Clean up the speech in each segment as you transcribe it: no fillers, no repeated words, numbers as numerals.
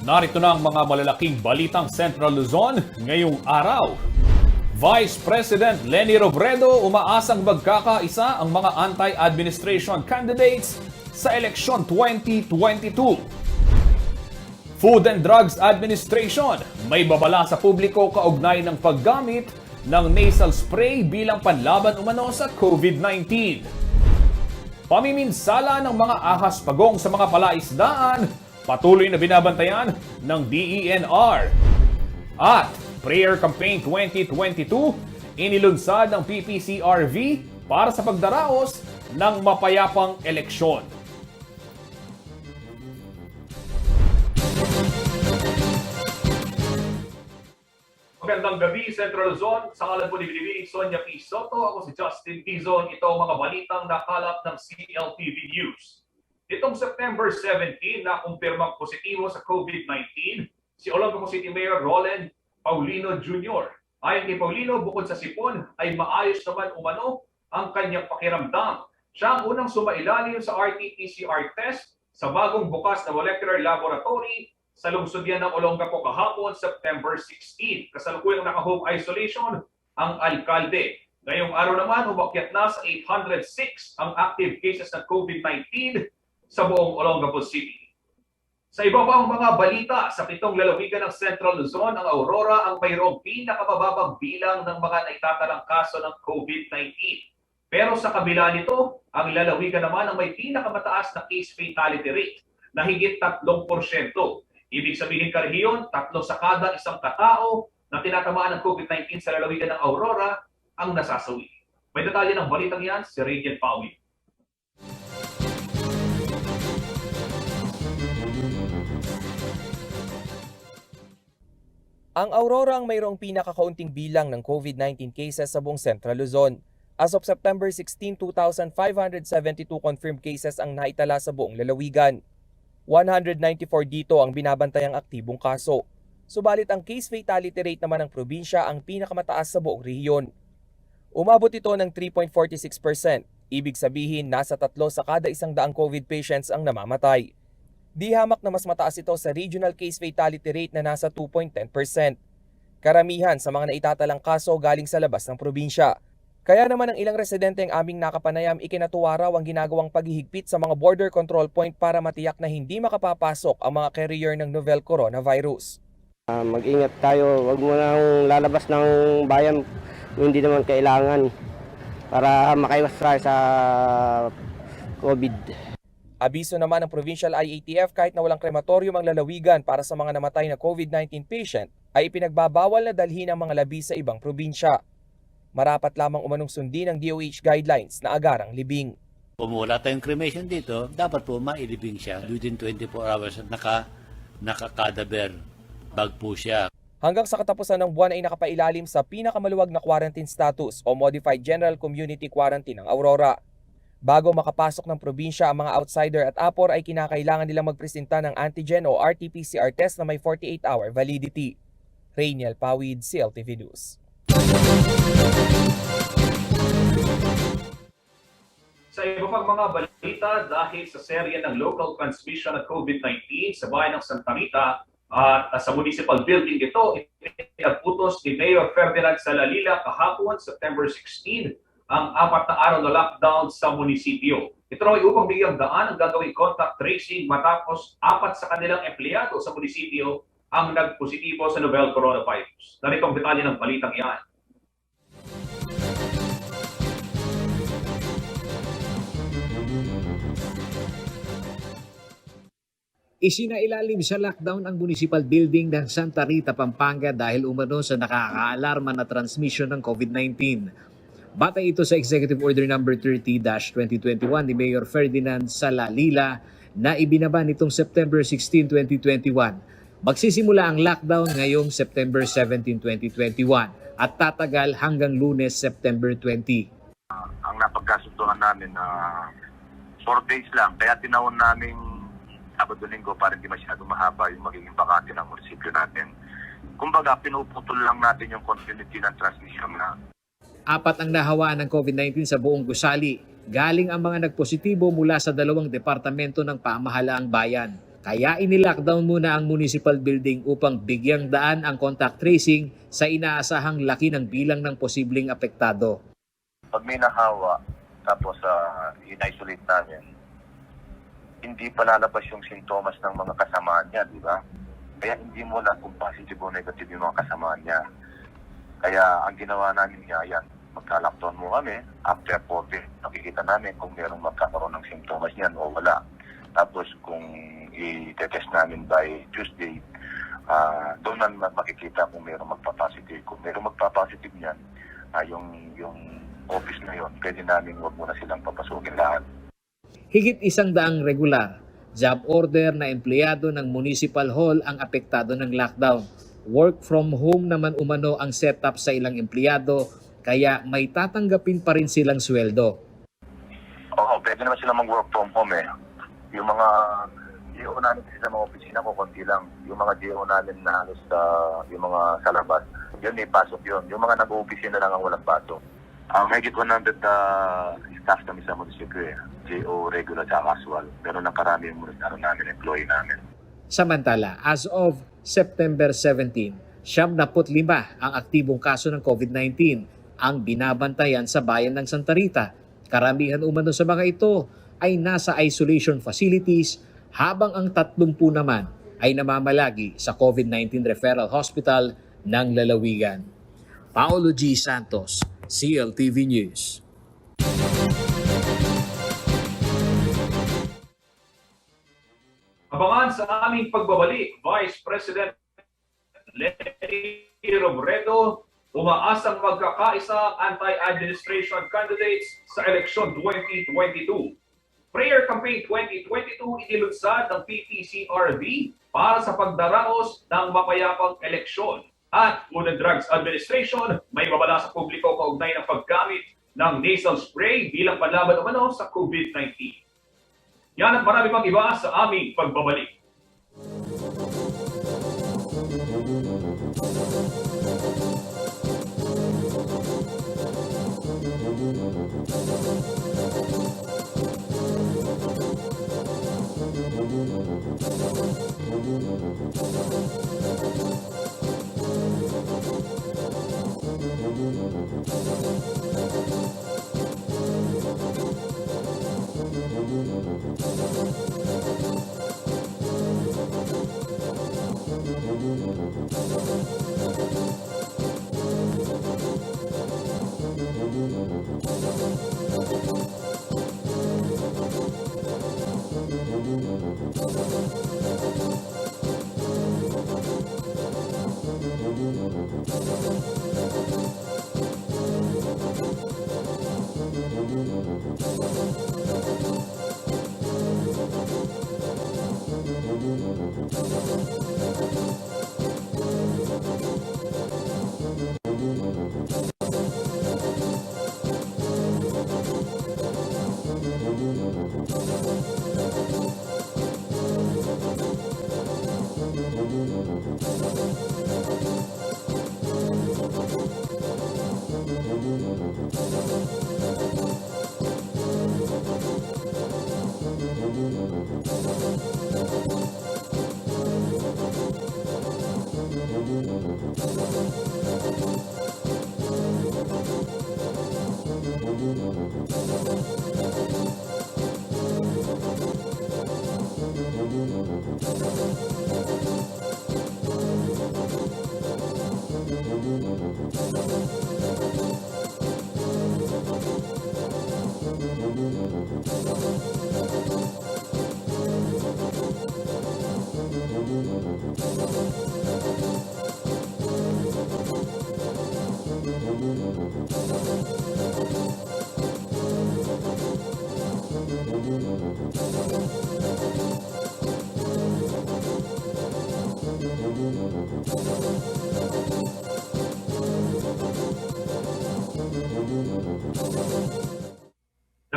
Narito na ang mga malalaking balitang Central Luzon ngayong araw. Vice President Leni Robredo umaasang magkakaisa ang mga anti-administration candidates sa eleksyon 2022. Food and Drugs Administration may babala sa publiko kaugnay ng paggamit ng nasal spray bilang panlaban umano sa COVID-19. Pamiminsala ng mga ahas pagong sa mga palaisdaan patuloy na binabantayan ng DENR. At Prayer Campaign 2022 inilunsad ng PPCRV para sa pagdaraos ng mapayapang eleksyon. Magandang gabi, Central Luzon. Sa ngalan po ni Binibining Sonia P. Soto, ako si Justin Dizon. Ito ang mga balitang nakalap ng CLTV News. Itong September 17 na kumpirmang positibo sa COVID-19, si Olongapo City Mayor Roland Paulino Jr. Ayon kay Paulino, bukod sa sipon ay maayos naman umano ang kanyang pakiramdam. Siya ang unang sumailalim sa RT-PCR test sa bagong bukas na molecular laboratory sa lungsod yan ng Olongapo kahapon, September 16. Kasalukuyang naka-home isolation ang alkalde. Ngayong araw naman, umakyat na sa 806 ang active cases ng COVID-19 sa buong Olongapo City. Sa iba pang mga balita, sa 7 lalawigan ng Central Luzon, ang Aurora ang mayroong pinakamababang bilang ng mga naitatalang kaso ng COVID-19. Pero sa kabila nito, ang lalawigan naman ang may pinakamataas na case fatality rate na higit 3%. Ibig sabihin karehiyon, 3 sa kada isang katao na tinatamaan ng COVID-19 sa lalawigan ng Aurora ang nasasawi. May detalye ng balitang yan si Radiant Pawi. Ang Aurora ang mayroong pinakakaunting bilang ng COVID-19 cases sa buong Central Luzon. As of September 16, 2,572 confirmed cases ang naitala sa buong lalawigan. 194 dito ang binabantayang aktibong kaso. Subalit ang case fatality rate naman ng probinsya ang pinakamataas sa buong rehiyon. Umabot ito ng 3.46%. Ibig sabihin nasa 3 sa kada 100 COVID patients ang namamatay. Di hamak na mas mataas ito sa regional case fatality rate na nasa 2.10%. Karamihan sa mga naitatalang kaso galing sa labas ng probinsya. Kaya naman ang ilang residente ang aming nakapanayam ikinatuwa raw ang ginagawang paghihigpit sa mga border control point para matiyak na hindi makapapasok ang mga carrier ng novel coronavirus. Mag-ingat tayo, wag mo nang lalabas ng bayan kung hindi naman kailangan para makaiwas tayo sa COVID. Abiso naman ng Provincial IATF kahit na walang krematorium ang lalawigan para sa mga namatay na COVID-19 patient ay ipinagbabawal na dalhin ang mga labi sa ibang probinsya. Marapat lamang umanong sundin ang DOH guidelines na agarang libing. Kung wala tayong cremation dito, dapat po mailibing siya within 24 hours at naka-cadaver bag po siya. Hanggang sa katapusan ng buwan ay nakapailalim sa pinakamaluwag na quarantine status o Modified General Community Quarantine ng Aurora. Bago makapasok ng probinsya ang mga outsider at apor ay kinakailangan nilang magpresenta ng antigen o RT-PCR test na may 48-hour validity. Rainiel Pawid, CLTV News. Sa iba pang mga balita, dahil sa serye ng local transmission ng COVID-19 sa bayan ng Santa Rita at sa municipal building ito, ipinaputos ni Mayor Ferdinand Salalila kahapon, September 16, ang 4 na araw na lockdown sa munisipyo. Ito ay upang bigyang daan ang gagawing contact tracing matapos 4 sa kanilang empleyado sa munisipyo ang nagpositibo sa novel coronavirus. Narito ang detalye ng balitang yan. Isinailalim sa lockdown ang municipal building ng Santa Rita, Pampanga dahil umano sa nakakaalarma na transmission ng COVID-19. Batay ito sa Executive Order No. 30-2021 ni Mayor Ferdinand Salalila na ibinaba nitong September 16, 2021. Magsisimula ang lockdown ngayong September 17, 2021 at tatagal hanggang Lunes, September 20. Ang napagkasunduan namin na 4 days lang, kaya tinawon namin Sabado-Linggo para hindi masyado mahaba yung magiging bakante ng munisipyo natin. Kumbaga, pinuputol lang natin yung continuity ng transmission na. 4 ang nahawaan ng COVID-19 sa buong gusali. Galing ang mga nagpositibo mula sa 2 departamento ng pamahalaang bayan. Kaya inilockdown muna ang municipal building upang bigyang daan ang contact tracing sa inaasahang laki ng bilang ng posibleng apektado. Pag may nahawa, tapos in-isolate namin, hindi pa lalabas yung sintomas ng mga kasamaan niya, di ba? Kaya hindi mo na kung positive o negative yung mga kasamaan niya. Kaya ang ginawa namin niya, yan, magka-lockdown mo kami. After 14, nakikita namin kung merong magkakaroon ng sintomas niyan o wala. Tapos kung i-test namin by Tuesday, doon na makikita kung merong magpa-positive. Kung merong magpa-positive niyan, yung office na yon, pwede namin wag muna silang papasukin lahat. Higit 100 regular, job order na empleyado ng municipal hall ang apektado ng lockdown. Work from home naman umano ang setup sa ilang empleyado, kaya may tatanggapin pa rin silang sweldo. Oo, pwede naman silang mag-work from home eh. Yung mga DO namin sa mga opisina ko, konti lang. Yung mga DO namin na halos yung mga sa labas, yun may pasok yun. Yung mga nag-opisina lang ang walang pasok. Mahigit 100 staff kami sa munisipyo eh. JO, regular at casual. Pero nakarami yung namin, employee namin. Samantala, as of September 17, 75 ang aktibong kaso ng COVID-19 ang binabantayan sa bayan ng Santa Rita. Karamihan umano sa mga ito ay nasa isolation facilities, habang ang 30 naman ay namamalagi sa COVID-19 Referral Hospital ng Lalawigan. Paolo G. Santos, CLTV News. Abangan sa aming pagbabalik, Vice President Lenny Robredo umaasang magkakaisa ang anti-administration candidates sa eleksyon 2022. Prayer Campaign 2022 inilunsad ng PPCRB para sa pagdaraos ng mapayapang eleksyon. At Food and Drugs Administration may babala sa publiko kaugnay ng paggamit ng nasal spray bilang panlaban umano sa COVID-19. Yan at marami pang iba sa aming pagbabalik.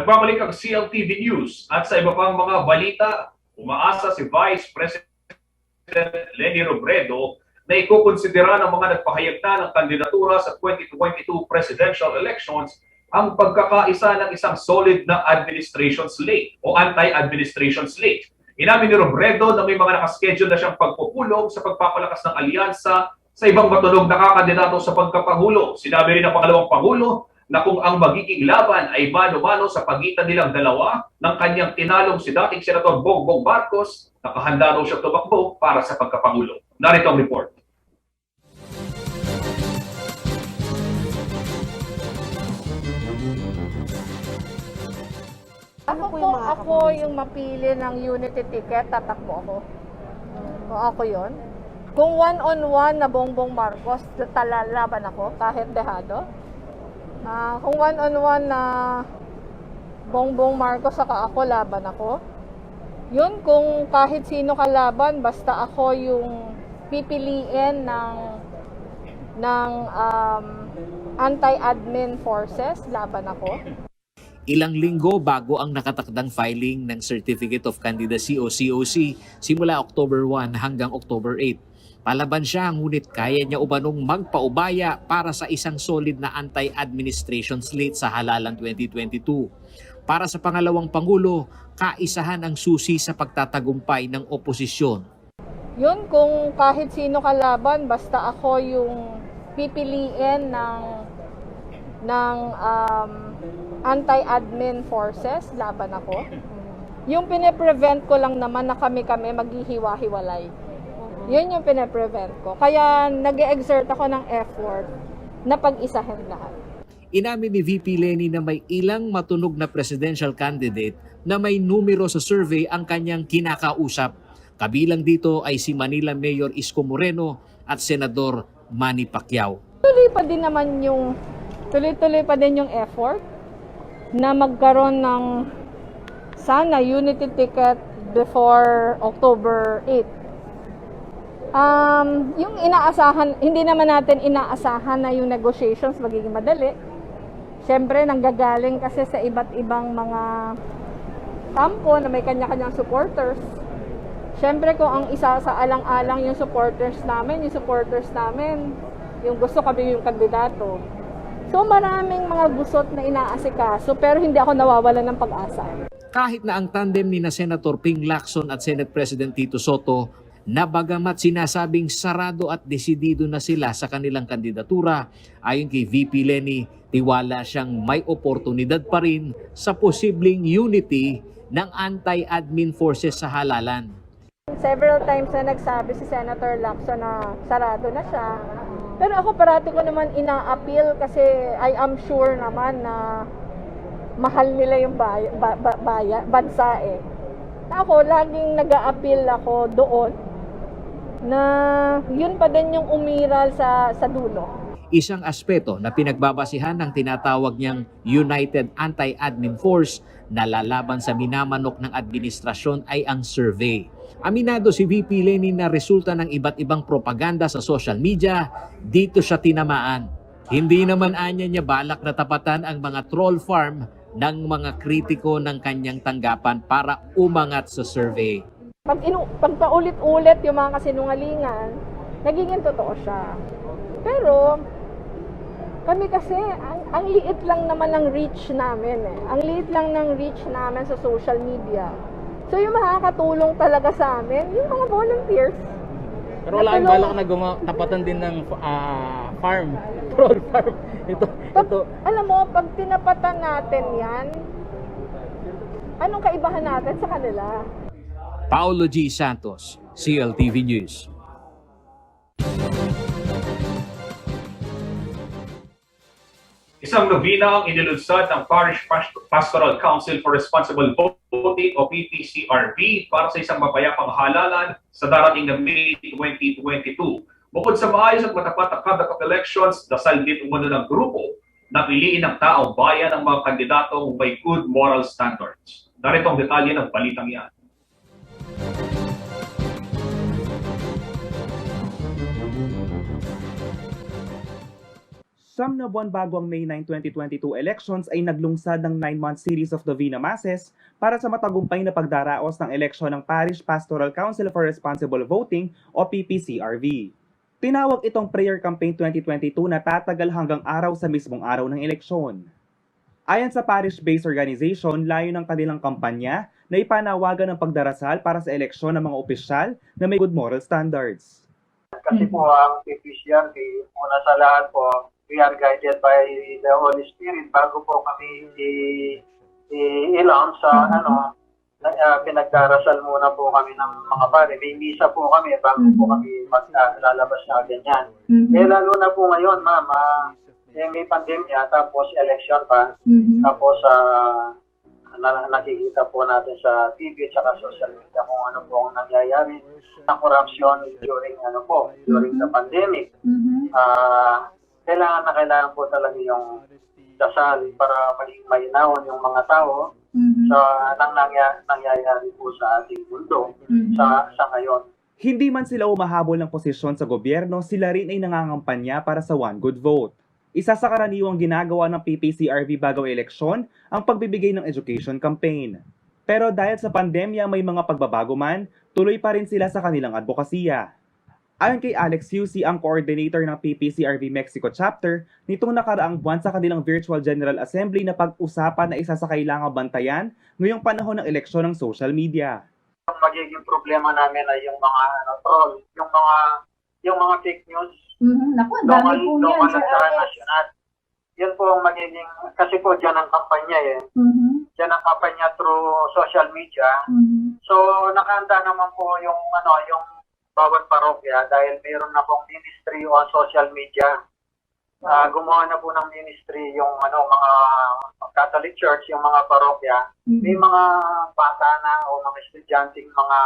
Nagbabalik ang CLTV News at sa iba pang mga balita, umaasa si Vice President Lenny Robredo na ikukonsidera ng mga nagpahayag na ng kandidatura sa 2022 presidential elections ang pagkakaisa ng isang solid na administration slate o anti-administration slate. Inamin ni Robredo na may mga nakaschedule na siyang pagpupulong sa pagpapalakas ng alyansa sa ibang matunog na kakandidato sa pagkapangulo. Sinabi rin ng pangalawang pangulo na kung ang magiging laban ay mano-mano sa pagitan nilang dalawa ng kanyang tinalong si dating Senator Bongbong Marcos, nakahanda raw siya tumakbo para sa pagkapangulo. Narito ang report. Kung ako yung mapili ng unity ticket, tatakbo ako. Kung ako yon. Kung one-on-one na Bongbong Marcos, talalaban ako kahit dehado. Kung one-on-one na Bongbong Marcos saka ako, laban ako. Yun, kung kahit sino kalaban, basta ako yung pipiliin ng anti-admin forces, laban ako. Ilang linggo bago ang nakatakdang filing ng Certificate of Candidacy o COC simula October 1 hanggang October 8. Palaban siya, ngunit kaya niya umanong magpaubaya para sa isang solid na anti-administration slate sa halalan 2022. Para sa pangalawang Pangulo, kaisahan ang susi sa pagtatagumpay ng oposisyon. Yun, kung kahit sino kalaban, basta ako yung pipiliin ng anti-admin forces, laban ako. Yung pine-prevent ko lang naman na kami-kami maghihiwa-hiwalay. Yun yung pine-prevent ko. Kaya nag-exert ako ng effort na pag-isahin lahat. Inamin ni VP Leni na may ilang matunog na presidential candidate na may numero sa survey ang kanyang kinakausap. Kabilang dito ay si Manila Mayor Isko Moreno at Senador Manny Pacquiao. Tuloy-tuloy pa din yung effort na magkaroon ng sana unity ticket before October 8. Yung inaasahan, hindi naman natin inaasahan na yung negotiations magiging madali. Siyempre, nanggagaling kasi sa iba't ibang mga kampo na may kanya-kanyang supporters. Siyempre, kung ang isa sa alang-alang yung supporters namin, yung gusto kami yung kandidato. So maraming mga gusot na inaasikaso pero hindi ako nawawalan ng pag-asa. Kahit na ang tandem ni na Senator Ping Lacson at Senate President Tito Soto na bagamat sinasabing sarado at desidido na sila sa kanilang kandidatura, ayon kay VP Leni, tiwala siyang may oportunidad pa rin sa posibleng unity ng anti-admin forces sa halalan. Several times na nagsabi si Senator Lacson na sarado na siya. Pero ako parati ko naman ina-appeal kasi I am sure naman na mahal nila yung bansa eh. Ako, laging nag-a-appeal ako doon na yun pa din yung umiral sa dulo. Isang aspeto na pinagbabasihan ng tinatawag niyang United Anti-Admin Force na lalaban sa minamanok ng administrasyon ay ang survey. Aminado si VP Leni na resulta ng iba't ibang propaganda sa social media, dito siya tinamaan. Hindi naman anya niya balak na tapatan ang mga troll farm ng mga kritiko ng kanyang tanggapan para umangat sa survey. Pag paulit-ulit yung mga kasinungalingan, nagiging totoo siya. Pero kami kasi, ang liit lang naman ng reach namin eh. Ang liit lang ng reach namin sa social media. So yung makakatulong talaga sa amin, yung mga volunteers. Pero wala kang balak na tapatan din ng farm, troll farm. Ito. Alam mo, pag tinapatan natin yan, anong kaibahan natin sa kanila? Paulo G. Santos, CLTV News. Isang nobina ang inilunsad ng Parish Pastoral Council for Responsible Voting o PPCRV para sa isang mapayapang halalan sa darating na May 2022. Bukod sa maayos at matapat na conduct of elections, dasal din umano ng grupo na piliin ng taong bayan ang mga kandidatong may good moral standards. Narito ang detalye ng balitang yan. Siyam na buwan bago ang May 9, 2022 elections ay naglungsad ng 9-month series of Novena Masses para sa matagumpay na pagdaraos ng eleksyon ng Parish Pastoral Council for Responsible Voting o PPCRV. Tinawag itong Prayer Campaign 2022 na tatagal hanggang araw sa mismong araw ng eleksyon. Ayon sa parish-based organization, layo ng kanilang kampanya na ipanawagan ng pagdarasal para sa eleksyon ng mga opisyal na may good moral standards. Kasi po ang PPCRP, una sa lahat po, we are guided by the Holy Spirit bago po kami i-launch sa pinagdarasal muna po kami ng mga pare. May misa po kami bago po kami lalabas na ganyan. Lalo na po ngayon, ma'am, may pandemya, tapos election pa, tapos nakikita po natin sa TV at saka social media kung ano po ang nangyayari na corruption during the pandemic. Kailangan po talaga yung dasal para maging mainawon yung mga tao sa nangyayari po sa ating mundo sa ngayon. Hindi man sila umahabol ng posisyon sa gobyerno, sila rin ay nangangampanya para sa One Good Vote. Isa sa karaniwang ginagawa ng PPCRV bago eleksyon ang pagbibigay ng education campaign. Pero dahil sa pandemya may mga pagbabago man, tuloy pa rin sila sa kanilang advokasya. Ayon kay Alex Yusi, ang coordinator ng PPCRV Mexico chapter, nitong nakaraang buwan sa kanilang virtual General Assembly na pag-usapan na isa sa kailangang bantayan ngayong panahon ng eleksyon ng social media. Ang magiging problema namin ay yung mga troll, yung mga fake news. Naku, ang dami po yan, Sir Alex. National. Yun po ang magiging, kasi po dyan ang kampanya Dyan ang kampanya through social media. So, nakahanda naman po yung bawat parokya dahil mayroon na pong ministry on social media. Gumawa na po ng ministry yung mga Catholic Church, yung mga parokya. May mga bata na o mga estudyanteng mga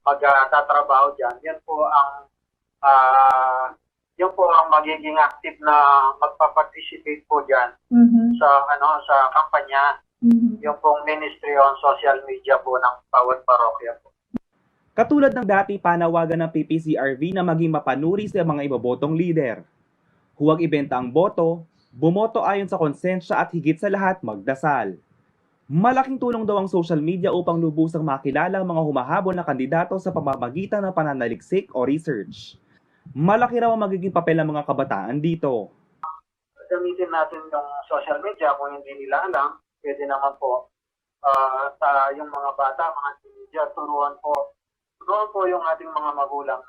magtatrabaho dyan. Yan po ang magiging active na magpa-participate po dyan sa kampanya. Yung pong ministry on social media po ng bawat parokya po. Katulad ng dati panawagan ng PPCRV na maging mapanuri sa mga ibobotong leader. Huwag ibenta ang boto, bumoto ayon sa konsensya at higit sa lahat magdasal. Malaking tulong daw ang social media upang lubusang makilala ang mga humahabol na kandidato sa pamamagitan ng pananaliksik o research. Malaki raw ang magiging papel ng mga kabataan dito. Gamitin natin yung social media kung hindi nila alam, pwede naman po yung mga bata, mga teenager, turuan po yung ating mga magulang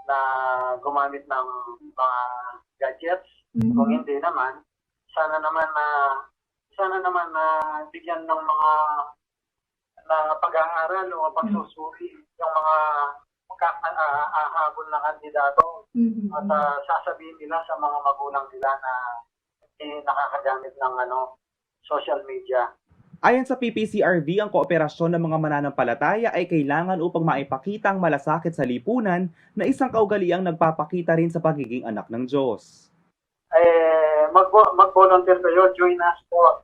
na gumamit ng mga gadgets. Kung hindi naman, sana naman na bigyan ng mga pag-aaral o pagsusuri yung mga habol na kandidato at sasabihin nila sa mga magulang nila na nakakagamit ng social media. Ayon sa PPCRV, ang kooperasyon ng mga mananampalataya ay kailangan upang maipakita ang malasakit sa lipunan na isang kaugaliang nagpapakita rin sa pagiging anak ng Diyos. Mag-volunteer kayo, join us po.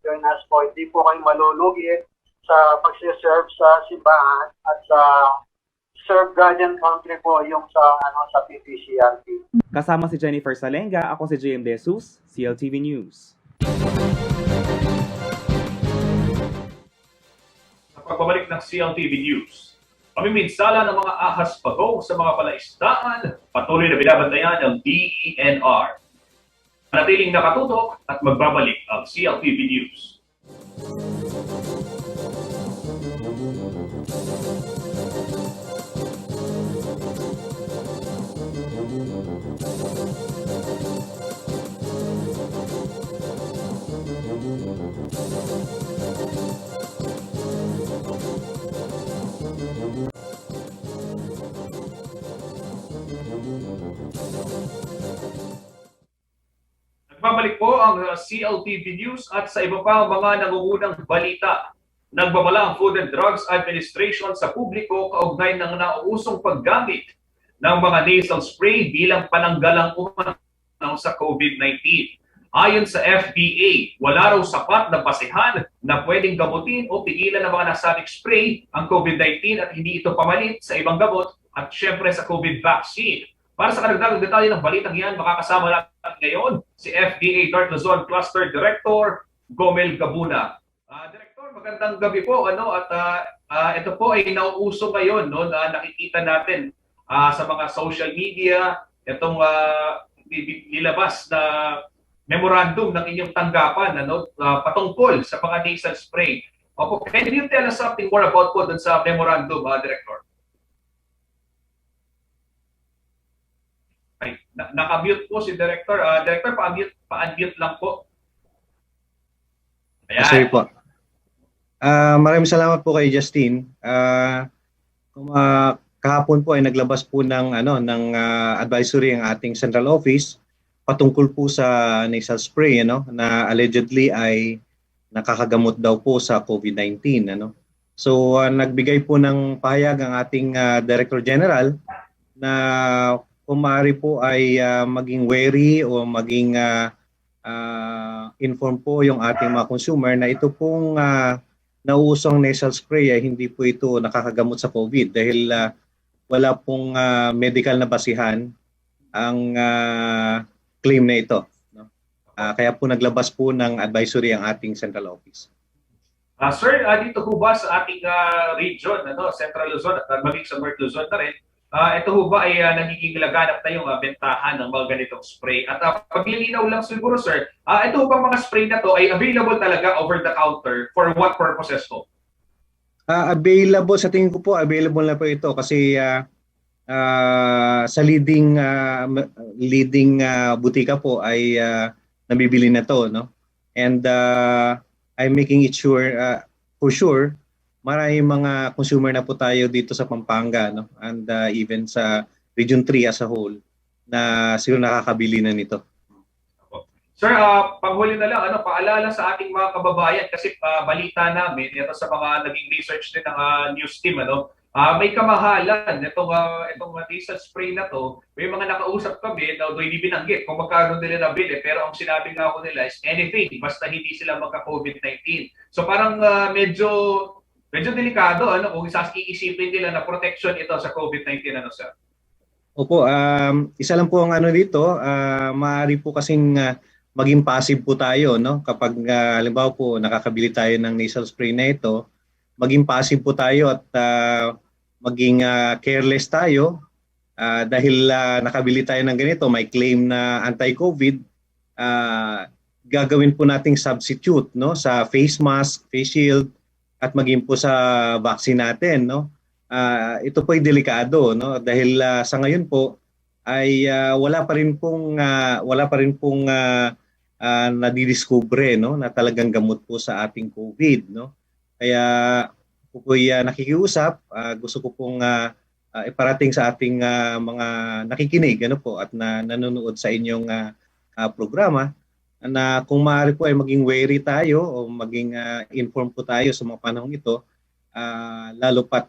Hindi po kayo malulugi sa pag-serve sa simbahan at sa serve God and country po yung sa PPCRV. Kasama si Jennifer Salenga, ako si JM De Jesus, CLTV News. Pagbabalik ng CLTV News. Pamiminsala ng mga ahas pagong sa mga palaisdaan, patuloy na binabantayan ng DENR. Manatiling nakatutok at magbabalik ang CLTV News. Nagbabalik po ang CLTV News at sa iba pa mga nangungunang balita. Nagbabala ang Food and Drugs Administration sa publiko kaugnay ng nauusong paggamit ng mga nasal spray bilang pananggalang umano sa COVID-19. Ayon sa FDA, wala raw sapat na basehan na pwedeng gamutin o pigilan ng mga nasabing spray ang COVID-19 at hindi ito pamalit sa ibang gamot at syempre sa COVID vaccine. Para sa karagdagang detalye ng balitang yan, makakasama natin ngayon si FDA Dark Luzon Cluster Director Gomel Gabuna. Director, magandang gabi po. Ito po ay nauuso ngayon na nakikita natin sa mga social media, itong nilabas memorandum ng inyong tanggapan patungkol sa mga nasal spray. Opo, can you tell us something more about po dun sa memorandum, Director? Ay, naka-mute po si Director. Director, pa-unmute lang po. Ayan. Sorry po. Maraming salamat po kay Justin. Kahapon po ay naglabas po ng advisory ang ating central office patungkol po sa nasal spray na allegedly ay nakakagamot daw po sa COVID-19 So nagbigay po ng pahayag ang ating Director General na kung maaari po ay maging wary o maging inform po yung ating mga consumer na ito pong nauusong nasal spray ay hindi po ito nakakagamot sa COVID dahil wala pong medical na basihan ang claim na ito. Kaya po naglabas po ng advisory ang ating central office. Sir, dito po ba sa ating region, Central Luzon at maging sa North Luzon na rin, ito po ba ay nagiging laganap na yung bentahan ng mga ganitong spray? At paglilinaw lang siguro, sir, ito po bang mga spray na to ay available talaga over the counter for what purposes po? Available, sa tingin ko po, available na po ito kasi sa leading butika po ay nabibili na to, and I'm making it sure for sure maraming mga consumer na po tayo dito sa Pampanga and even sa Region 3 as a whole na siguro nakakabili na nito. Sir, panghuli na lang, paalala sa ating mga kababayan kasi balita namin ito sa mga naging research din ng news team may kamahalan itong nasal spray na to. May mga nakausap kami na hindi binanggit kung magkano nila nabili pero ang sinabi nga ko nila is anything basta hindi sila magka-COVID-19. So parang medyo delikado kung iisipin nila na protection ito sa COVID-19 sir. Opo, isa lang po ang dito, maaari po kasing maging passive po tayo kapag halimbawa po nakakabili tayo ng nasal spray na ito. Maging passive po tayo at maging careless tayo dahil nakabili tayo ng ganito, may claim na anti-COVID, gagawin po nating substitute sa face mask, face shield at maging po sa vaccine natin. Ito po ay delikado dahil sa ngayon po ay wala pa rin pong nadidiskubre na talagang gamot po sa ating COVID. Kaya po po'y nakikiusap, gusto ko pong iparating sa ating mga nakikinig at nanonood sa inyong programa na kung maaari po ay maging wary tayo o maging inform po tayo sa mga panahong ito, lalo pat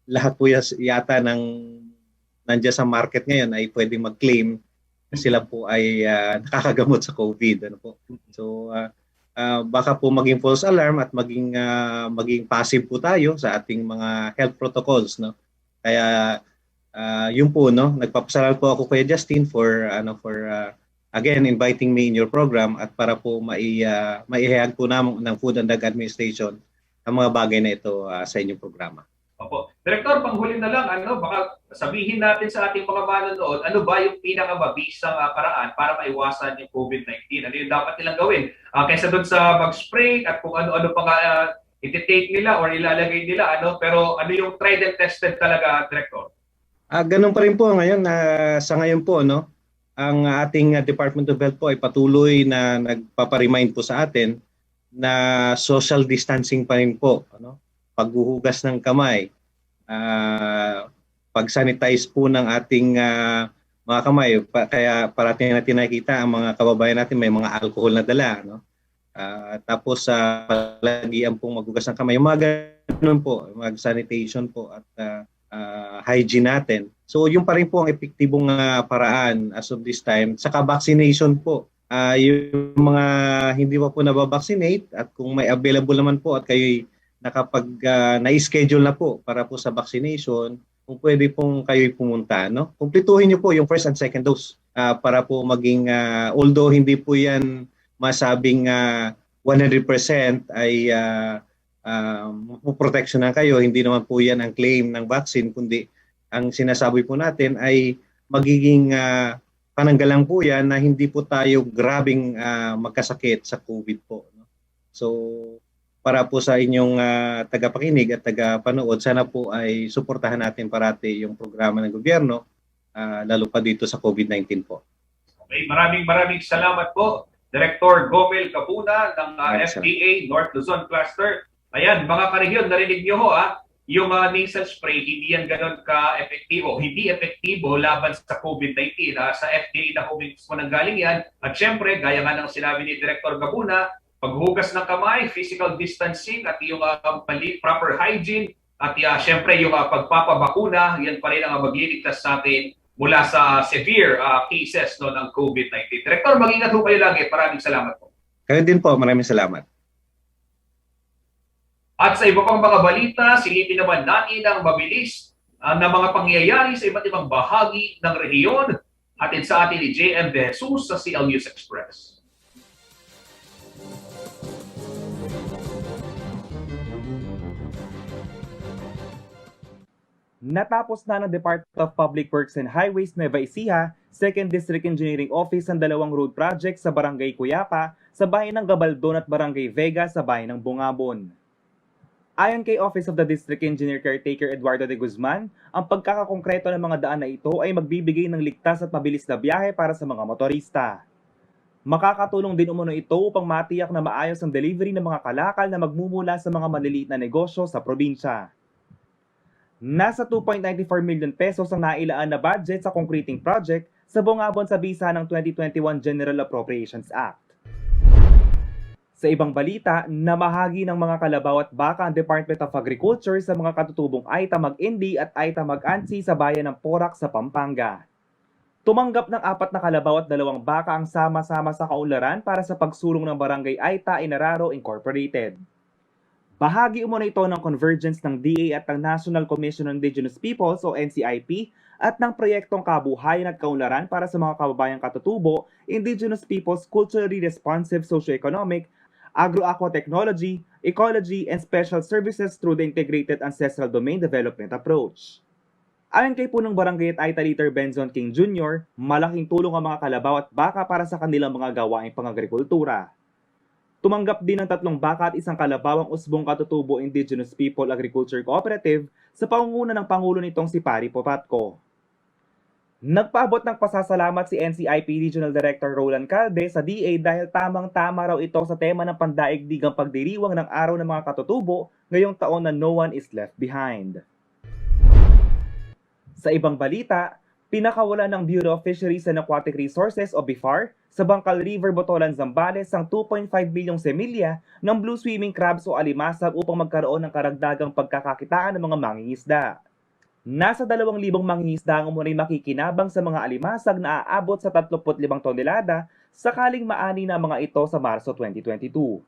lahat po yata nandiyan sa market ngayon ay pwedeng mag-claim na sila po ay nakakagamot sa COVID. So baka po maging false alarm at maging passive po tayo sa ating mga health protocols Kaya yun po nagpapasalamat po ako kay Justin for again inviting me in your program at para po maihayag po namin ng Food and Drug Administration ang mga bagay na ito sa inyong programa. Opo. Director, panghuli na lang, baka sabihin natin sa ating mga manonood, ano ba yung pinakamabisang paraan para maiwasan yung COVID-19? Ano yung dapat nilang gawin? Kaysa doon sa mag-spray at kung ano-ano pa iti-take nila or ilalagay nila, pero ano yung tried and tested talaga, Director? Ganun pa rin po ngayon, sa ngayon po, ang ating Department of Health po ay patuloy na nagpaparemind po sa atin na social distancing pa rin po. Paghuhugas ng kamay, pag-sanitize po ng ating mga kamay, kaya parating natin nakikita ang mga kababayan natin may mga alcohol na dala. Tapos palagian pong maghugas ng kamay, yung mga ganun po, mag-sanitation po at hygiene natin. So yung pa rin po ang epektibong paraan as of this time. Saka vaccination po. Yung mga hindi pa po nababaksinate at kung may available naman po at kayo'y na-schedule na po para po sa vaccination, kung pwede pong kayo'y pumunta. Kumpletuhin niyo po yung first and second dose para po maging, although hindi po yan masabing 100% ay protection na kayo, hindi naman po yan ang claim ng vaccine, kundi ang sinasabi po natin ay magiging pananggalang po yan na hindi po tayo grabing magkasakit sa COVID po. No? So, para po sa inyong tagapakinig at tagapanood, sana po ay suportahan natin parati yung programa ng gobyerno, lalo pa dito sa COVID-19 po. Okay, maraming salamat po, Director Gomel Capuna ng FDA North Luzon Cluster. Ayan, mga karehiyon, narinig nyo ho yung nasal spray, hindi yan ganun ka-epektibo. Hindi epektibo laban sa COVID-19. Sa FDA na ho mismo nanggaling yan. At syempre, gaya nga ng sinabi ni Director Capuna, paghugas ng kamay, physical distancing, at yung proper hygiene, at syempre yung pagpapabakuna, yan pa rin ang magliligtas sa atin mula sa severe cases ng COVID-19. Director, mag-ingat ho kayo lagi. Maraming salamat po. Kayo din po, maraming salamat. At sa iba pang mga balita, silipin naman natin ang mabilis na mga pangyayari sa iba't ibang bahagi ng rehiyon. Atin sa atin ni JM De Jesus sa CL News Express. Natapos na ng Department of Public Works and Highways Nueva Ecija, 2nd District Engineering Office ang 2 road project sa Barangay Cuyapa, sa bayan ng Gabaldon at Barangay Vega sa bayan ng Bungabon. Ayon kay Office of the District Engineer Caretaker Eduardo de Guzman, ang pagkakakongkreto ng mga daan na ito ay magbibigay ng ligtas at mabilis na biyahe para sa mga motorista. Makakatulong din umano ito upang matiyak na maayos ang delivery ng mga kalakal na magmumula sa mga maliliit na negosyo sa probinsya. Nasa 2.94 million pesos ang nailaan na budget sa concreting project sa Bungabon sa bisa ng 2021 General Appropriations Act. Sa ibang balita, namahagi ng mga kalabaw at baka ang Department of Agriculture sa mga katutubong Aita Mag-Indi at Aita Mag-Ansi sa bayan ng Porac sa Pampanga. Tumanggap ng 4 na kalabaw at 2 baka ang sama-sama sa kaunlaran para sa pagsulong ng Barangay Aita Inararo Incorporated. Bahagi umano ito ng convergence ng DA at ng National Commission on Indigenous Peoples o NCIP at ng proyektong kabuhayan at kaunlaran para sa mga kababayang katutubo, Indigenous Peoples Culturally Responsive Socioeconomic, Agro-Aqua-Technology, Ecology, and Special Services through the Integrated Ancestral Domain Development Approach. Ayon kay punong barangay at Aita Leader Benzon King Jr., malaking tulong ang mga kalabaw at baka para sa kanilang mga gawaing pang-agrikultura. Tumanggap din ng 3 baka at 1 kalabaw ang Usbong Katutubo Indigenous People Agriculture Cooperative sa pangunguna ng Pangulo nitong si Pari Popatco. Nagpaabot ng pasasalamat si NCIP Regional Director Roland Calde sa DA dahil tamang-tama raw ito sa tema ng pandaigdigang pagdiriwang ng Araw ng mga Katutubo ngayong taon na No One is Left Behind. Sa ibang balita, pinakawalan ng Bureau of Fisheries and Aquatic Resources o BIFAR sa Bangkal River, Botolan, Zambales ang 2.5 milyong semilya ng blue swimming crabs o alimasag upang magkaroon ng karagdagang pagkakakitaan ng mga mangingisda. Nasa 2,000 mangingisda ang umunay makikinabang sa mga alimasag na aabot sa 35 tonelada sakaling maani na mga ito sa Marso 2022.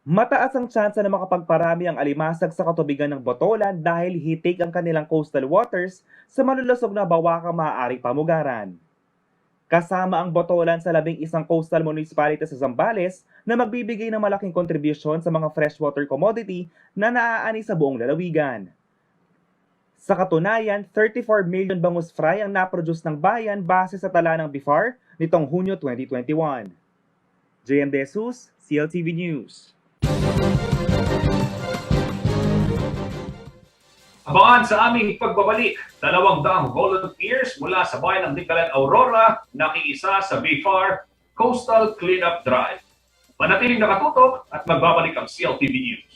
Mataas ang tsansa na makapagparami ang alimasag sa katubigan ng Botolan dahil hitik ang kanilang coastal waters sa malulusog na bawakang maaaring pamugaran. Kasama ang Botolan sa 11 coastal municipality sa Zambales na magbibigay ng malaking kontribusyon sa mga freshwater commodity na naaani sa buong lalawigan. Sa katunayan, 34 million bangus fry ang naproduce ng bayan base sa tala ng BIFAR nitong Hunyo 2021. JM De Jesus, CLTV News. Abangan sa aming pagbabalik, 200 volunteers mula sa bayan ng Nicalan, Aurora, nakiisa sa BIFAR Coastal Cleanup Drive. Manatiling nakatutok at magbabalik ang CLTV News.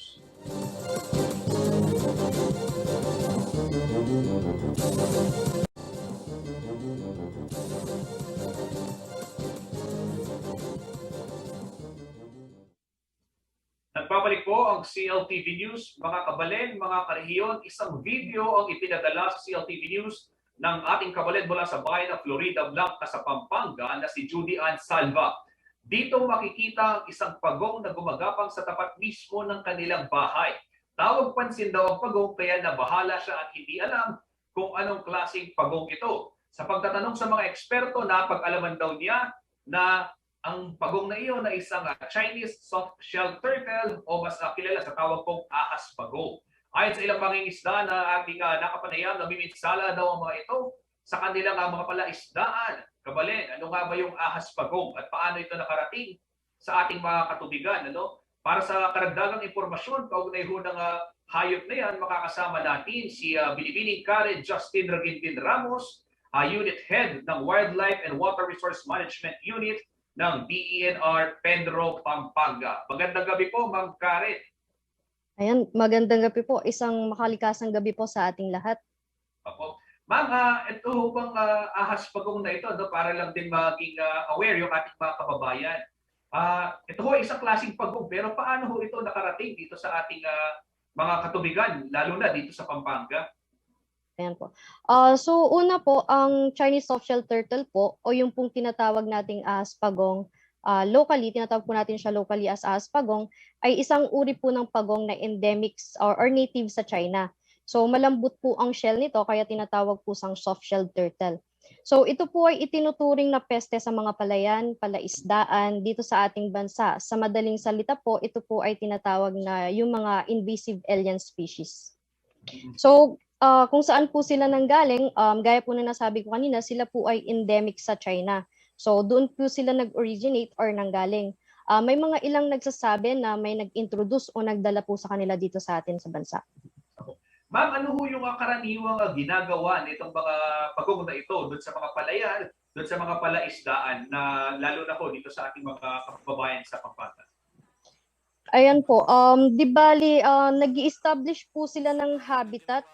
Nagbabalik po ang CLTV News. Mga kabalen, mga karehiyon, isang video ang ipinadala sa CLTV News ng ating kabalen mula sa bayan ng Florida Blanca sa Pampanga na si Judy Ann Salva. Dito makikita ang isang pagong na gumagapang sa tapat mismo ng kanilang bahay. Tawag pansin daw ang pagong kaya nabahala siya at hindi alam kung anong klaseng pagong ito. Sa pagtatanong sa mga eksperto, napag-alaman daw niya na ang pagong na iyon na isang Chinese soft-shell turtle o mas kilala sa tawag pong ahas pagong. Ayon sa ilang mangingisda na ating nakapanayam, namiminsala daw ang mga ito sa kanilang mga palaisdaan Kabalen, ano nga ba yung ahas pagong at paano ito nakarating sa ating mga katubigan? Ano? Para sa karagdagang impormasyon, kaugnay ho ng hayop na yan, makakasama natin si Binibining Karen Justin Reguindin Ramos, Unit Head ng Wildlife and Water Resource Management Unit ng DENR Pedro, Pampanga. Magandang gabi po, Ma'am Karen. Ayan, magandang gabi po. Isang makalikasang gabi po sa ating lahat. Opo. Ma'am, ito ho bang ahas pagong na ito, no, para lang din maging aware yung ating mga kababayan. Ito ho isang klaseng pagong, pero paano ho ito nakarating dito sa ating mga katubigan, lalo na dito sa Pampanga? Ayan po. So una po, ang Chinese soft-shell turtle po, o yung pong tinatawag nating ahas pagong, locally, tinatawag po natin siya locally as ahas pagong, ay isang uri po ng pagong na endemics or native sa China. So malambot po ang shell nito, kaya tinatawag po sang soft-shell turtle. So ito po ay itinuturing na peste sa mga palayan, palaisdaan dito sa ating bansa. Sa madaling salita po, ito po ay tinatawag na yung mga invasive alien species. So kung saan po sila nanggaling, gaya po na nasabi ko kanina, sila po ay endemic sa China. So doon po sila nag-originate or nanggaling. May mga ilang nagsasabi na may nag-introduce o nagdala po sa kanila dito sa atin sa bansa. Ma'am, ano ho yung karaniwang ginagawa nitong mga pagong na ito doon sa mga palayan, doon sa mga palaisdaan, na lalo na po dito sa ating mga kababayan sa Pampanga? Ayan po, di bali, nag-i-establish po sila ng habitat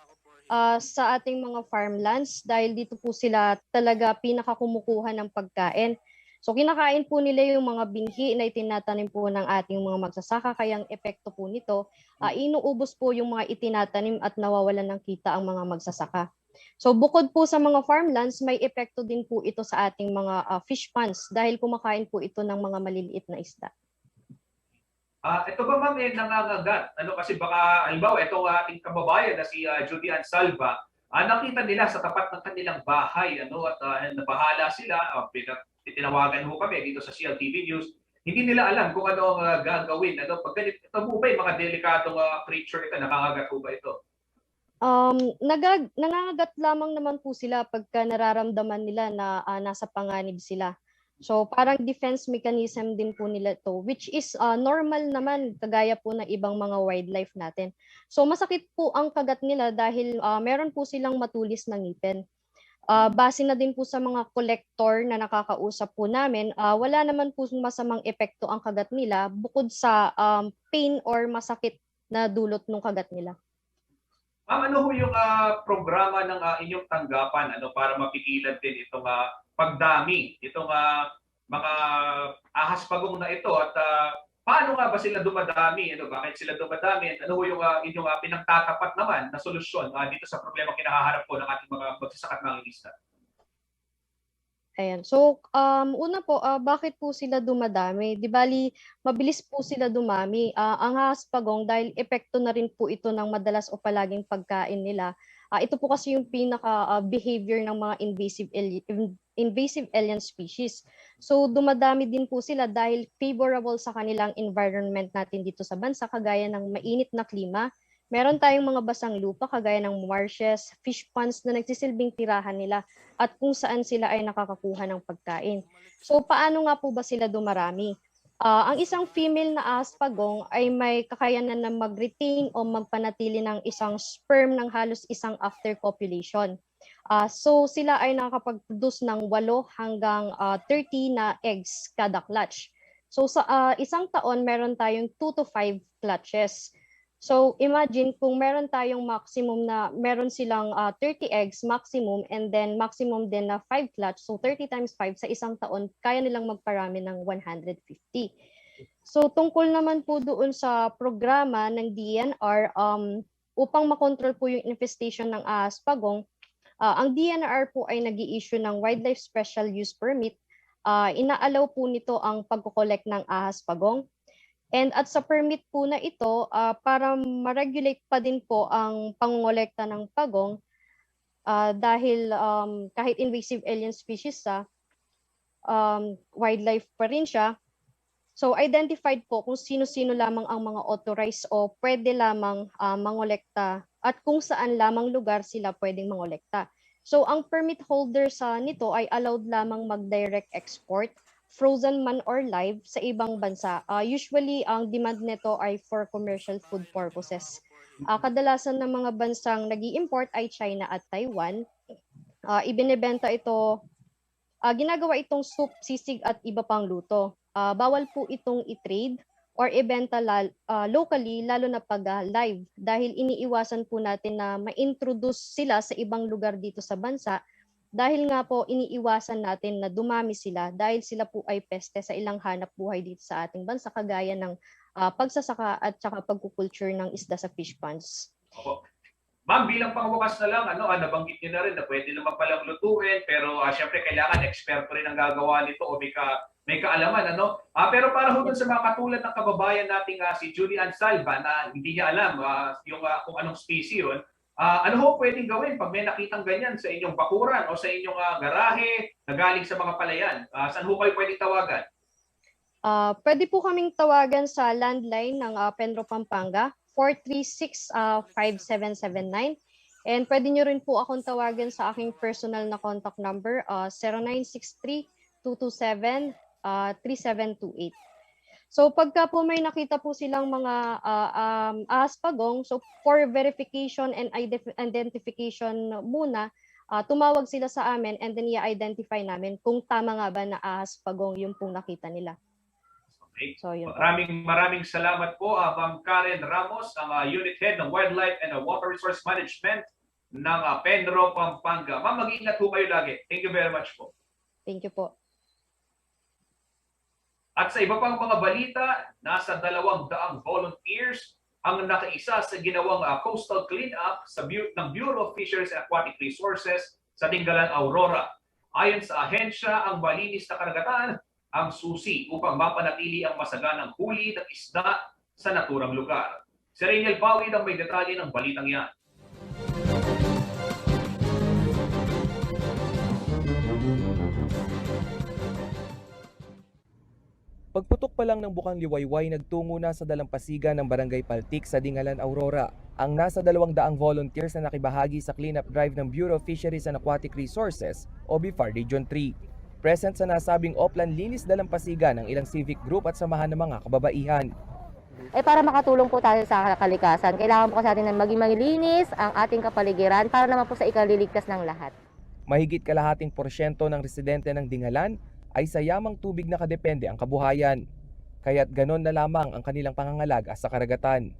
sa ating mga farmlands dahil dito po sila talaga pinakakumukuha ng pagkain. So kinakain po nila yung mga binhi na itinatanim po ng ating mga magsasaka, kaya ang epekto po nito, inuubos po yung mga itinatanim at nawawalan ng kita ang mga magsasaka. So bukod po sa mga farmlands, may epekto din po ito sa ating mga fish ponds dahil kumakain po ito ng mga maliliit na isda. Ito ba ma'am nangangagat? Ano kasi baka halimbawa itong ating kababayan na si Judy Ann Salva, nakita nila sa tapat ng kanilang bahay at nabahala sila, tinawagan ho kami dito sa CLTV News. Hindi nila alam kung ano ang gagawin. Pag ganito, ito po ba yung mga delikadong creature ito, nakakagat po ba ito? Nangangagat lamang naman po sila pagka nararamdaman nila na nasa panganib sila. So parang defense mechanism din po nila to, which is normal naman kagaya po ng ibang mga wildlife natin. So masakit po ang kagat nila dahil meron po silang matulis na ngipin. Base na din po sa mga collector na nakakausap po namin, wala naman po masamang epekto ang kagat nila bukod sa pain or masakit na dulot ng kagat nila. Ma'am, ano ho yung programa ng inyong tanggapan para mapigilan din itong pagdami, itong mga ahas pagong na ito, at paano nga ba sila dumadami? Bakit sila dumadami? Ano ho yung inyong pinagtatapat naman na solusyon dito sa problema kinahaharap po ng ating mga magsasaka at mga isda? Ayan. So, una po, bakit po sila dumadami? Di bali, mabilis po sila dumami. Ang ahas pagong, dahil epekto na rin po ito ng madalas o palaging pagkain nila. Ito po kasi yung pinaka-behavior ng mga invasive alien species. So, dumadami din po sila dahil favorable sa kanilang environment natin dito sa bansa, kagaya ng mainit na klima. Meron tayong mga basang lupa kagaya ng marshes, fish ponds na nagsisilbing tirahan nila at kung saan sila ay nakakakuha ng pagkain. So paano nga po ba sila dumarami? Ang isang female na ahas pagong ay may kakayanan na mag-retain o magpanatili ng isang sperm ng halos isang after copulation. So sila ay nakakapag-produce ng 8 hanggang 30 na eggs kada clutch. So sa isang taon meron tayong 2 to 5 clutches. So imagine kung meron tayong maximum na meron silang 30 eggs maximum and then maximum din na 5 clutch. So 30 times 5 sa isang taon, kaya nilang magparami ng 150. So tungkol naman po doon sa programa ng DNR upang makontrol po yung infestation ng ahas pagong, ang DNR po ay nag-i-issue ng Wildlife Special Use Permit. Inaalaw po nito ang pagko-collect ng ahas pagong. And at sa permit po na ito, para ma-regulate pa din po ang pangongolekta ng pagong dahil kahit invasive alien species wildlife pa rin siya. So identified po kung sino-sino lamang ang mga authorized o pwede lamang mangolekta at kung saan lamang lugar sila pwedeng mangolekta. So ang permit holder nito ay allowed lamang mag-direct export, frozen man or live, sa ibang bansa. Usually, ang demand nito ay for commercial food purposes. Kadalasan ng mga bansang nag-i-import ay China at Taiwan. Ibinebenta ito, ginagawa itong soup, sisig at iba pang luto. Bawal po itong i-trade or ibenta locally, lalo na pag live, dahil iniiwasan po natin na ma-introduce sila sa ibang lugar dito sa bansa, dahil nga po iniiwasan natin na dumami sila dahil sila po ay peste sa ilang hanap buhay dito sa ating bansa, kagaya ng pagsasaka at saka pagkukulture ng isda sa fish ponds. Opo. Ma'am, bilang pangwakas na lang, nabanggit niyo na rin na pwede naman palang lutuin, pero syempre kailangan eksperto rin ang gagawa nito o may kaalaman, pero para ho dun sa mga katulad ng kababayan nating si Julian Salva na hindi niya alam kung anong species yun, ano ho pwedeng gawin pag may nakitang ganyan sa inyong bakuran o sa inyong garahe na galing sa mga palayan? Saan ho kayo pwedeng tawagan? Pwede po kaming tawagan sa landline ng Penro Pampanga, 436-5779. And pwede nyo rin po akong tawagan sa aking personal na contact number, 0963-227-3728. So pagka po may nakita po silang mga ahas pagong, so for verification and identification muna, tumawag sila sa amin and then i-identify namin kung tama nga ba na ahas pagong yung pong nakita nila. Okay. So, yun. Maraming salamat po, Ma'am Karen Ramos, ang Unit Head ng Wildlife and Water Resource Management ng Penro Pampanga. Ma'am, mag-iingat po kayo lagi. Thank you very much po. Thank you po. At sa iba pang mga balita, nasa 200 volunteers ang nakaisa sa ginawang coastal cleanup ng Bureau of Fisheries and Aquatic Resources sa Dingalan, Aurora. Ayon sa ahensya, ang malinis na karagatan ang susi upang mapanatili ang masaganang huli ng isda sa naturang lugar. Si Rainiel Pawid ang may detalye ng balitang yan. Pagputok pa lang ng Bukang Liwayway, nagtungo na sa dalampasigan ng Barangay Paltik sa Dingalan, Aurora. Ang nasa 200 volunteers na nakibahagi sa cleanup drive ng Bureau of Fisheries and Aquatic Resources o BIFAR Region 3. Present sa nasabing Oplan linis dalampasigan ng ilang civic group at samahan ng mga kababaihan. Para makatulong po tayo sa kalikasan, kailangan po kasi natin na maging malinis ang ating kapaligiran para naman po sa ikaliligtas ng lahat. Mahigit kalahating porsyento ng residente ng Dingalan ay sa yamang tubig na kadepende ang kabuhayan. Kaya't ganon na lamang ang kanilang pangangalaga sa karagatan.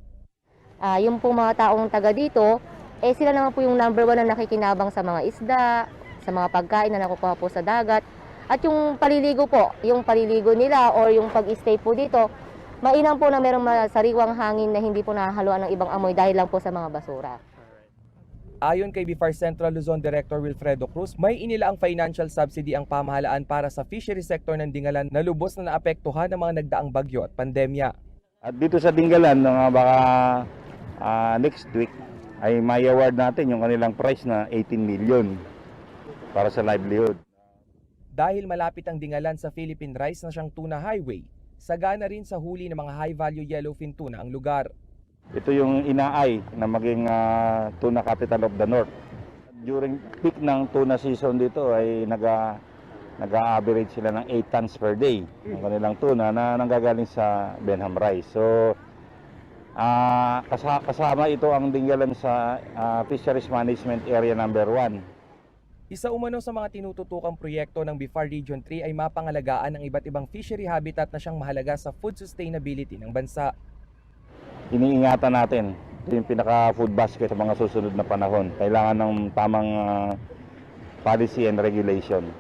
Yung po mga taong taga dito, sila naman po yung number 1 na nakikinabang sa mga isda, sa mga pagkain na nakukuha po sa dagat. At yung paliligo po, yung paliligo nila or yung pag-stay po dito, mainam po na merong sariwang hangin na hindi po nahahaluan ng ibang amoy dahil lang po sa mga basura. Ayon kay BIFAR Central Luzon Director Wilfredo Cruz, may inilaang financial subsidy ang pamahalaan para sa fishery sector ng Dingalan na lubos na naapektuhan ng mga nagdaang bagyo at pandemya. At dito sa Dingalan, baka next week ay may award natin yung kanilang prize na 18 million para sa livelihood. Dahil malapit ang Dingalan sa Philippine Rice na siyang tuna highway, sagana rin sa huli ng mga high-value yellowfin tuna ang lugar. Ito yung inaay na maging tuna capital of the North. During peak ng tuna season dito ay nag-average sila ng 8 tons per day ng kanilang tuna na nanggagaling sa Benham Rice. So kasama ito ang Dingalan sa Fisheries Management Area number 1. Isa umano sa mga tinututukang proyekto ng BIFAR Region 3 ay mapangalagaan ng iba't ibang fishery habitat na siyang mahalaga sa food sustainability ng bansa. Iniingatan natin, ito yung pinaka-food basket sa mga susunod na panahon. Kailangan ng tamang policy and regulation.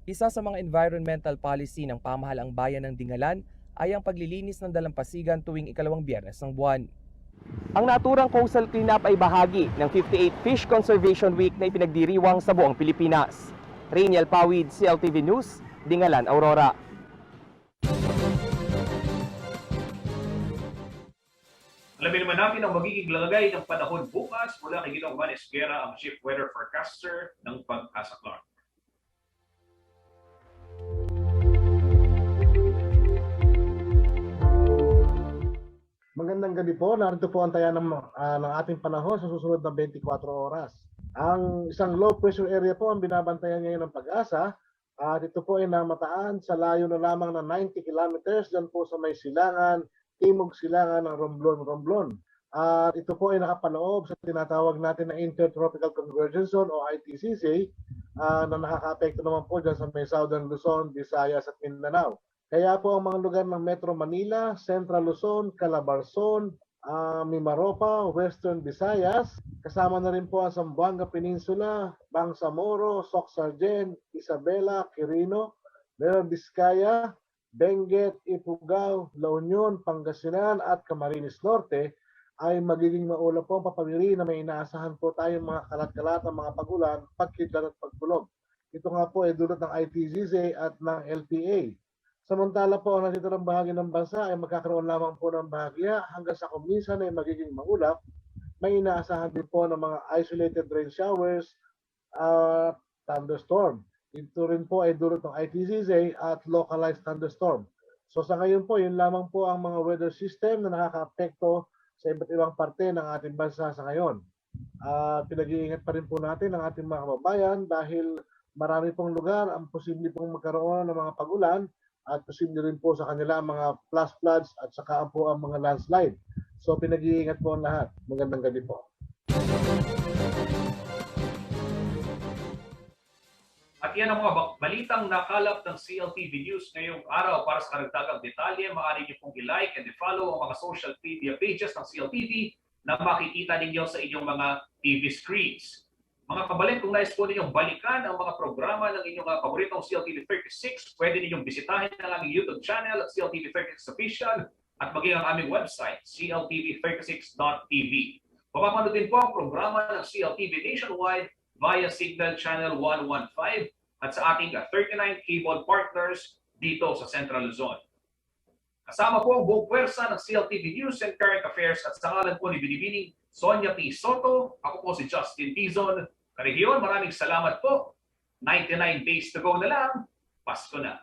Isa sa mga environmental policy ng pamahalaang bayan ng Dingalan ay ang paglilinis ng dalampasigan tuwing ikalawang biyernes ng buwan. Ang naturang coastal cleanup ay bahagi ng 58th Fish Conservation Week na ipinagdiriwang sa buong Pilipinas. Rainiel Pawid, CLTV News, Dingalan, Aurora. Alamin naman natin ang magiging lagay ng panahon bukas mula kay Ginoong Van Esguera, ang Chief Weather Forecaster ng Pag-asa Clark. Magandang gabi po. Narito po ang taya ng ating panahon sa susunod na 24 oras. Ang isang low pressure area po ang binabantayan ngayon ng Pag-asa at ito po ay namataan sa layo na lamang na 90 kilometers dyan po sa may silangan, timog silangan ng Romblon. At ito po ay nakapaloob sa tinatawag natin na Intertropical Convergence Zone o ITCZ na nakaka-apekto naman po dyan sa may Southern Luzon, Visayas at Mindanao. Kaya po ang mga lugar ng Metro Manila, Central Luzon, Calabarzon, Mimaropa, Western Visayas, kasama na rin po ang Zamboanga Peninsula, Bangsamoro, Socsargen, Isabela, Quirino, Nueva Vizcaya, Benguet, Ifugao, La Union, Pangasinan at Camarines Norte ay magiging maulap po ang papamiri na may inaasahan po tayong mga kalat-kalat ang mga pagulan, pagkidlat at pagkulog. Ito nga po ay dulot ng ITZZ at ng LPA. Samantala po ang natitirang bahagi ng bansa ay magkakaroon lamang po ng bahagya hanggang sa kuminsan ay magiging maulap. May inaasahan din po ng mga isolated rain showers at thunderstorm. Ito rin po ay dulot ng ITZZ at localized thunderstorm. So sa ngayon po, yun lamang po ang mga weather system na nakaka-apekto sa iba't ibang parte ng ating bansa sa ngayon. Pinag-iingat pa rin po natin ang ating mga kababayan dahil marami pong lugar ang posible pong magkaroon ng mga pagulan at posible rin po sa kanila ang mga flash floods at saka po ang mga landslide. So pinag-iingat po ang lahat. Magandang gabi po. At yan ang mga balitang nakalap ng CLTV News ngayong araw. Para sa karagdagang detalye, maaari niyo pong i-like and i-follow ang mga social media pages ng CLTV na makikita ninyo sa inyong mga TV screens. Mga kabalit, kung nais po ninyong balikan ang mga programa ng inyong paboritong CLTV 36, pwede ninyong bisitahin ang aming YouTube channel at CLTV 36 Official at maging ang aming website, cltv36.tv. Mapapanood din po ang programa ng CLTV nationwide via Signal Channel 115 at sa ating 39 cable partners dito sa Central Luzon. Kasama po ang buong pwersa ng CLTV News and Current Affairs at sa ngalan po ni Binibining Sonia P. Soto, ako po si Justin Tizon. Karehiyon, maraming salamat po. 99 days to go na lang, Pasko na.